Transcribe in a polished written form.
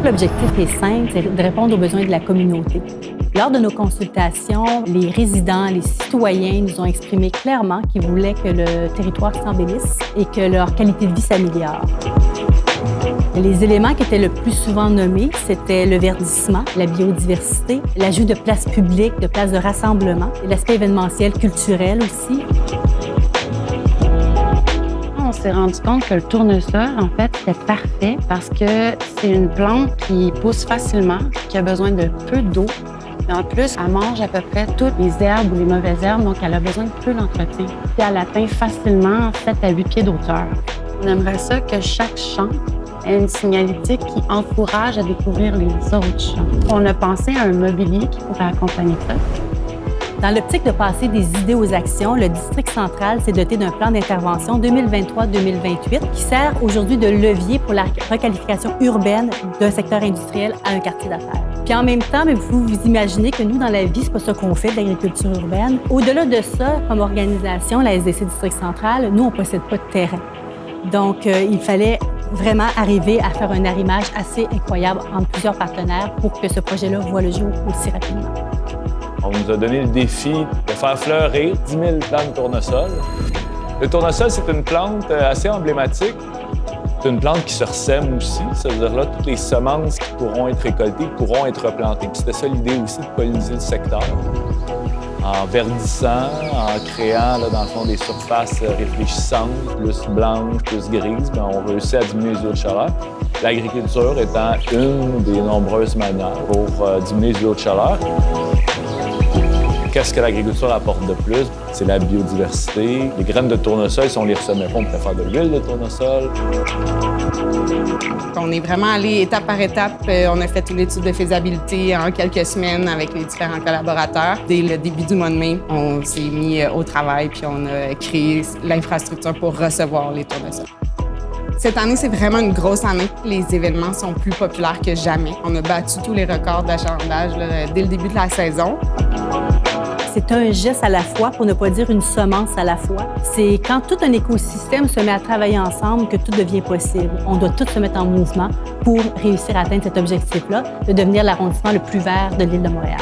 L'objectif est simple, c'est de répondre aux besoins de la communauté. Lors de nos consultations, les résidents, les citoyens nous ont exprimé clairement qu'ils voulaient que le territoire s'embellisse et que leur qualité de vie s'améliore. Les éléments qui étaient le plus souvent nommés, c'était le verdissement, la biodiversité, l'ajout de places publiques, de places de rassemblement, l'aspect événementiel, culturel aussi. On s'est rendu compte que le tournesol, en fait, c'était parfait parce que c'est une plante qui pousse facilement, qui a besoin de peu d'eau. Et en plus, elle mange à peu près toutes les herbes ou les mauvaises herbes, donc elle a besoin de peu d'entretien. Puis elle atteint facilement 7 à 8 pieds d'auteur. On aimerait ça que chaque champ ait une signalétique qui encourage à découvrir les autres champs. On a pensé à un mobilier qui pourrait accompagner ça. Dans l'optique de passer des idées aux actions, le District central s'est doté d'un plan d'intervention 2023-2028 qui sert aujourd'hui de levier pour la requalification urbaine d'un secteur industriel à un quartier d'affaires. Puis en même temps, vous imaginez que nous, dans la vie, c'est pas ça qu'on fait de l'agriculture urbaine. Au-delà de ça, comme organisation, la SDC District central, nous, on ne possède pas de terrain. Donc, il fallait vraiment arriver à faire un arrimage assez incroyable entre plusieurs partenaires pour que ce projet-là voie le jour aussi rapidement. On nous a donné le défi de faire fleurir 10 000 plants de tournesol. Le tournesol, c'est une plante assez emblématique. C'est une plante qui se ressème aussi, c'est-à-dire là, toutes les semences qui pourront être récoltées pourront être replantées. Puis c'était ça l'idée aussi de polliniser le secteur. En verdissant, en créant, là, dans le fond, des surfaces réfléchissantes, plus blanches, plus grises, bien, on réussit à diminuer les eaux de chaleur. L'agriculture étant une des nombreuses manières pour diminuer les eaux de chaleur. Qu'est-ce que l'agriculture apporte de plus? C'est la biodiversité. Les graines de tournesol, si on les ressemait pas, on peut faire de l'huile de tournesol. On est vraiment allé étape par étape. On a fait toute l'étude de faisabilité en quelques semaines avec les différents collaborateurs. Dès le début du mois de mai, on s'est mis au travail puis on a créé l'infrastructure pour recevoir les tournesols. Cette année, c'est vraiment une grosse année. Les événements sont plus populaires que jamais. On a battu tous les records d'achalandage dès le début de la saison. C'est un geste à la fois, pour ne pas dire une semence à la fois. C'est quand tout un écosystème se met à travailler ensemble que tout devient possible. On doit tous se mettre en mouvement pour réussir à atteindre cet objectif-là, de devenir l'arrondissement le plus vert de l'île de Montréal.